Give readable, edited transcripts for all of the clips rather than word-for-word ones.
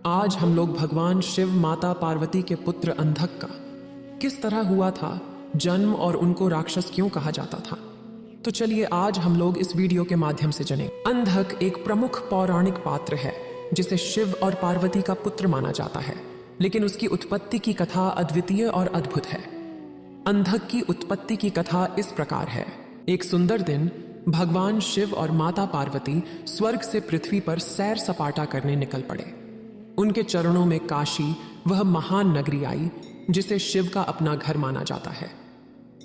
आज हम लोग भगवान शिव माता पार्वती के पुत्र अंधक का किस तरह हुआ था जन्म और उनको राक्षस क्यों कहा जाता था, तो चलिए आज हम लोग इस वीडियो के माध्यम से जानें। अंधक एक प्रमुख पौराणिक पात्र है जिसे शिव और पार्वती का पुत्र माना जाता है, लेकिन उसकी उत्पत्ति की कथा अद्वितीय और अद्भुत है। अंधक की उत्पत्ति की कथा इस प्रकार है। एक सुंदर दिन भगवान शिव और माता पार्वती स्वर्ग से पृथ्वी पर सैर सपाटा करने निकल पड़े। उनके चरणों में काशी, वह महान नगरी आई जिसे शिव का अपना घर माना जाता है।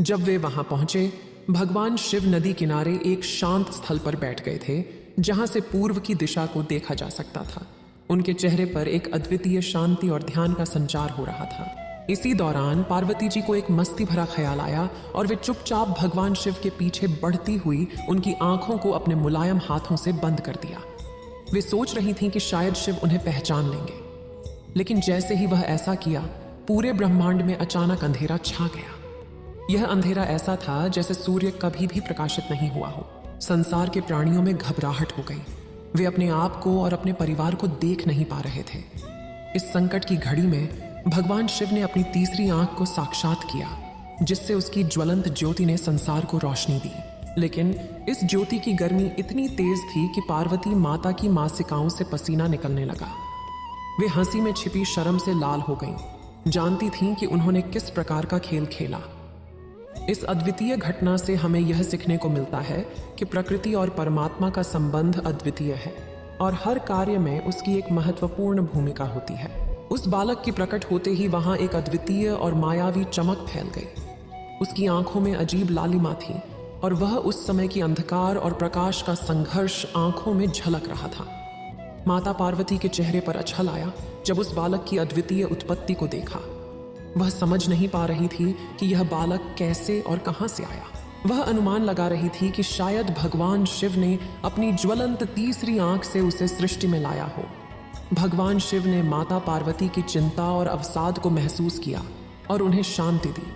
जब वे वहां पहुंचे, भगवान शिव नदी किनारे एक शांत स्थल पर बैठ गए थे जहां से पूर्व की दिशा को देखा जा सकता था। उनके चेहरे पर एक अद्वितीय शांति और ध्यान का संचार हो रहा था। इसी दौरान पार्वती जी को एक मस्ती भरा ख्याल आया और वे चुपचाप भगवान शिव के पीछे बढ़ती हुई उनकी आंखों को अपने मुलायम हाथों से बंद कर दिया। वे सोच रही थीं कि शायद शिव उन्हें पहचान लेंगे, लेकिन जैसे ही वह ऐसा किया, पूरे ब्रह्मांड में अचानक अंधेरा छा गया। यह अंधेरा ऐसा था जैसे सूर्य कभी भी प्रकाशित नहीं हुआ हो। संसार के प्राणियों में घबराहट हो गई। वे अपने आप को और अपने परिवार को देख नहीं पा रहे थे। इस संकट की घड़ी में भगवान शिव ने अपनी तीसरी आंख को साक्षात किया, जिससे उसकी ज्वलंत ज्योति ने संसार को रोशनी दी। लेकिन इस ज्योति की गर्मी इतनी तेज थी कि पार्वती माता की मासिकाओं से पसीना निकलने लगा। वे हंसी में छिपी शर्म से लाल हो गईं, जानती थीं कि उन्होंने किस प्रकार का खेल खेला। इस अद्वितीय घटना से हमें यह सीखने को मिलता है कि प्रकृति और परमात्मा का संबंध अद्वितीय है और हर कार्य में उसकी एक महत्वपूर्ण भूमिका होती है। उस बालक की प्रकट होते ही वहां एक अद्वितीय और मायावी चमक फैल गई। उसकी आंखों में अजीब लालिमा थी और वह उस समय की अंधकार और प्रकाश का संघर्ष आंखों में झलक रहा था। माता पार्वती के चेहरे पर अछल आया जब उस बालक की अद्वितीय उत्पत्ति को देखा। वह समझ नहीं पा रही थी कि यह बालक कैसे और कहां से आया। वह अनुमान लगा रही थी कि शायद भगवान शिव ने अपनी ज्वलंत तीसरी आंख से उसे सृष्टि में लाया हो। भगवान शिव ने माता पार्वती की चिंता और अवसाद को महसूस किया और उन्हें शांति दी।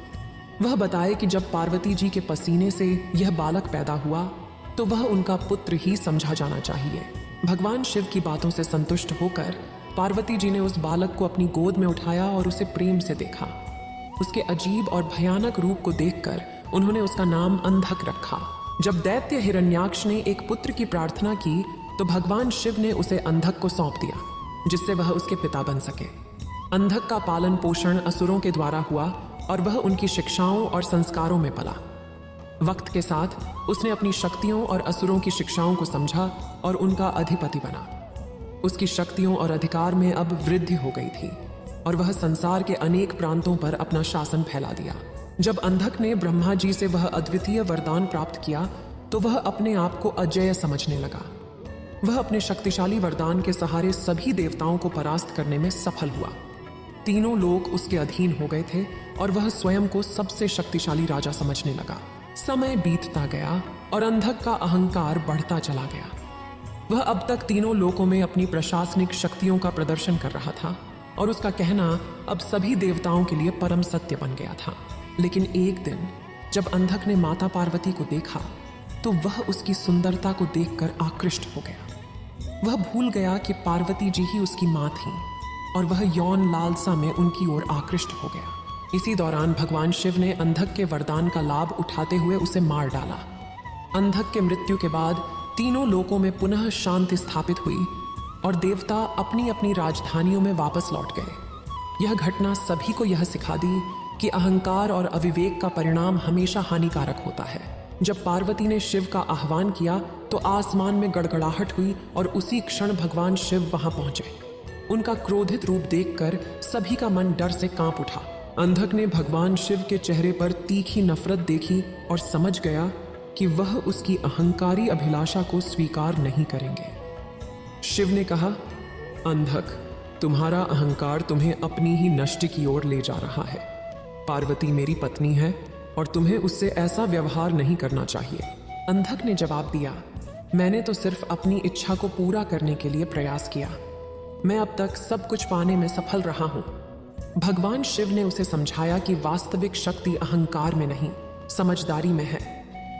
वह बताए कि जब पार्वती जी के पसीने से यह बालक पैदा हुआ तो वह उनका पुत्र ही समझा जाना चाहिए। भगवान शिव की बातों से संतुष्ट होकर पार्वती जी ने उस बालक को अपनी गोद में उठाया और उसे प्रेम से देखा। उसके अजीब और भयानक रूप को देखकर उन्होंने उसका नाम अंधक रखा। जब दैत्य हिरण्याक्ष ने एक पुत्र की प्रार्थना की तो भगवान शिव ने उसे अंधक को सौंप दिया, जिससे वह उसके पिता बन सके। अंधक का पालन पोषण असुरों के द्वारा हुआ और वह उनकी शिक्षाओं और संस्कारों में पला। वक्त के साथ उसने अपनी शक्तियों और असुरों की शिक्षाओं को समझा और उनका अधिपति बना। उसकी शक्तियों और अधिकार में अब वृद्धि हो गई थी और वह संसार के अनेक प्रांतों पर अपना शासन फैला दिया। जब अंधक ने ब्रह्मा जी से वह अद्वितीय वरदान प्राप्त किया तो वह अपने आप को अजेय समझने लगा। वह अपने शक्तिशाली वरदान के सहारे सभी देवताओं को परास्त करने में सफल हुआ। तीनों लोग उसके अधीन हो गए थे और वह स्वयं को सबसे शक्तिशाली राजा समझने लगा। समय बीतता गया और अंधक का अहंकार बढ़ता चला गया। वह अब तक तीनों लोकों में अपनी प्रशासनिक शक्तियों का प्रदर्शन कर रहा था और उसका कहना अब सभी देवताओं के लिए परम सत्य बन गया था। लेकिन एक दिन जब अंधक ने माता पार्वती को देखा तो वह उसकी सुंदरता को देखकर आकृष्ट हो गया। वह भूल गया कि पार्वती जी ही उसकी मां थी और वह यौन लालसा में उनकी ओर आकृष्ट हो गया। इसी दौरान भगवान शिव ने अंधक के वरदान का लाभ उठाते हुए उसे मार डाला। अंधक के मृत्यु के बाद तीनों लोकों में पुनः शांति स्थापित हुई और देवता अपनी अपनी राजधानियों में वापस लौट गए। यह घटना सभी को यह सिखा दी कि अहंकार और अविवेक का परिणाम हमेशा हानिकारक होता है। जब पार्वती ने शिव का आह्वान किया तो आसमान में गड़गड़ाहट हुई और उसी क्षण भगवान शिव वहां पहुंचे। उनका क्रोधित रूप देखकर सभी का मन डर से कांप उठा। अंधक ने भगवान शिव के चेहरे पर तीखी नफरत देखी और समझ गया कि वह उसकी अहंकारी अभिलाषा को स्वीकार नहीं करेंगे। शिव ने कहा, अंधक, तुम्हारा अहंकार तुम्हें अपनी ही नष्ट की ओर ले जा रहा है। पार्वती मेरी पत्नी है और तुम्हें उससे ऐसा व्यवहार नहीं करना चाहिए। अंधक ने जवाब दिया, मैंने तो सिर्फ अपनी इच्छा को पूरा करने के लिए प्रयास किया। मैं अब तक सब कुछ पाने में सफल रहा हूं। भगवान शिव ने उसे समझाया कि वास्तविक शक्ति अहंकार में नहीं, समझदारी में है।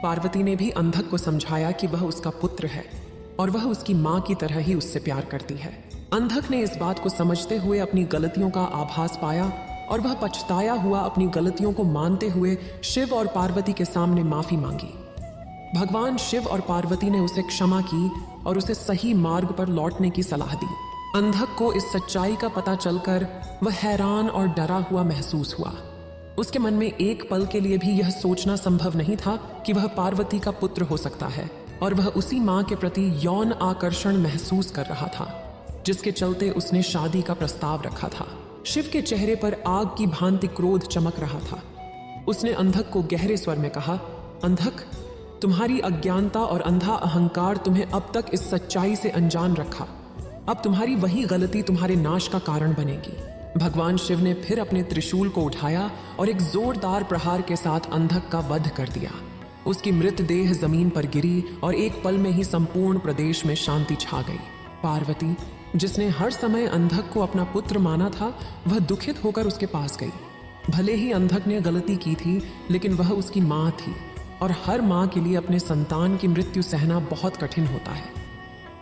पार्वती ने भी अंधक को समझाया कि वह उसका पुत्र है और वह उसकी मां की तरह ही उससे प्यार करती है। अंधक ने इस बात को समझते हुए अपनी गलतियों का आभास पाया और वह पछताया हुआ अपनी गलतियों को मानते हुए शिव और पार्वती के सामने माफी मांगी। भगवान शिव और पार्वती ने उसे क्षमा की और उसे सही मार्ग पर लौटने की सलाह दी। अंधक को इस सच्चाई का पता चलकर वह हैरान और डरा हुआ महसूस हुआ। उसके मन में एक पल के लिए भी यह सोचना संभव नहीं था कि वह पार्वती का पुत्र हो सकता है और वह उसी मां के प्रति यौन आकर्षण महसूस कर रहा था जिसके चलते उसने शादी का प्रस्ताव रखा था। शिव के चेहरे पर आग की भांति क्रोध चमक रहा था। उसने अंधक को गहरे स्वर में कहा, अंधक, तुम्हारी अज्ञानता और अंधा अहंकार तुम्हें अब तक इस सच्चाई से अनजान रखा। अब तुम्हारी वही गलती तुम्हारे नाश का कारण बनेगी। भगवान शिव ने फिर अपने त्रिशूल को उठाया और एक जोरदार प्रहार के साथ अंधक का वध कर दिया। उसकी मृतदेह जमीन पर गिरी और एक पल में ही संपूर्ण प्रदेश में शांति छा गई। पार्वती, जिसने हर समय अंधक को अपना पुत्र माना था, वह दुखित होकर उसके पास गई। भले ही अंधक ने गलती की थी, लेकिन वह उसकी मां थी और हर मां के लिए अपने संतान की मृत्यु सहना बहुत कठिन होता है।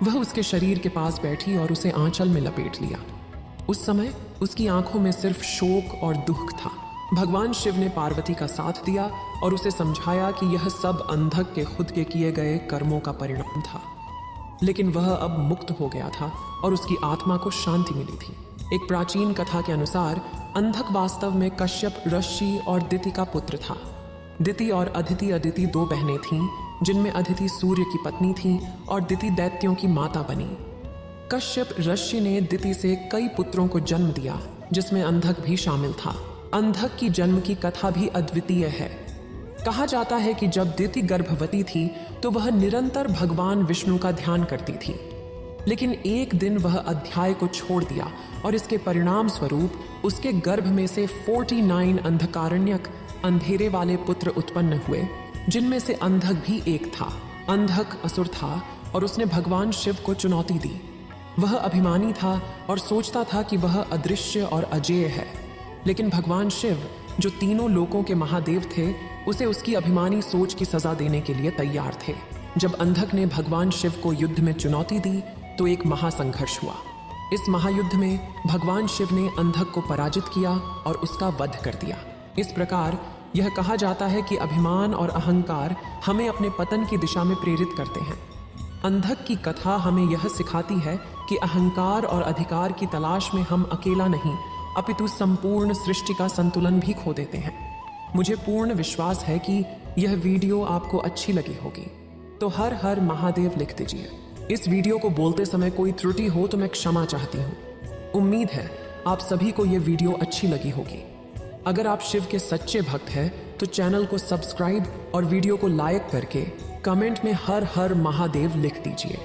वह उसके शरीर के पास बैठी और उसे आंचल में लपेट लिया। उस समय उसकी आंखों में सिर्फ शोक और दुख था। भगवान शिव ने पार्वती का साथ दिया और उसे समझाया कि यह सब अंधक के खुद के किए गए कर्मों का परिणाम था। लेकिन वह अब मुक्त हो गया था और उसकी आत्मा को शांति मिली थी। एक प्राचीन कथा के अनुसार अंधक वास्तव में कश्यप ऋषि और दिति का पुत्र था। दिति और अदिति दो बहनें थीं, जिनमें अदिति सूर्य की पत्नी थी और दिति दैत्यों की माता बनी। कश्यप ऋषि ने दिति से कई पुत्रों को जन्म दिया, जिसमें अंधक भी शामिल था। अंधक की जन्म की कथा भी अद्वितीय है। कहा जाता है कि जब दिति गर्भवती थी तो वह निरंतर भगवान विष्णु का ध्यान करती थी, लेकिन एक दिन वह अध्याय को छोड़ दिया और इसके परिणाम स्वरूप उसके गर्भ में से 49 अंधकारण्यक अंधेरे वाले पुत्र उत्पन्न हुए, जिनमें से अंधक भी एक था। अंधक असुर था और उसने भगवान शिव को चुनौती दी। वह अभिमानी था और सोचता था कि वह अदृश्य और अजेय है, लेकिन भगवान शिव, जो तीनों लोकों के महादेव थे, उसे उसकी अभिमानी सोच की सजा देने के लिए तैयार थे। जब अंधक ने भगवान शिव को युद्ध में चुनौती दी तो एक महासंघर्ष हुआ। इस महायुद्ध में भगवान शिव ने अंधक को पराजित किया और उसका वध कर दिया। इस प्रकार यह कहा जाता है कि अभिमान और अहंकार हमें अपने पतन की दिशा में प्रेरित करते हैं। अंधक की कथा हमें यह सिखाती है कि अहंकार और अधिकार की तलाश में हम अकेला नहीं, अपितु संपूर्ण सृष्टि का संतुलन भी खो देते हैं। मुझे पूर्ण विश्वास है कि यह वीडियो आपको अच्छी लगी होगी, तो हर हर महादेव लिख दीजिए। इस वीडियो को बोलते समय कोई त्रुटि हो तो मैं क्षमा चाहती हूँ। उम्मीद है आप सभी को यह वीडियो अच्छी लगी होगी। अगर आप शिव के सच्चे भक्त हैं तो चैनल को सब्सक्राइब और वीडियो को लाइक करके कमेंट में हर हर महादेव लिख दीजिए।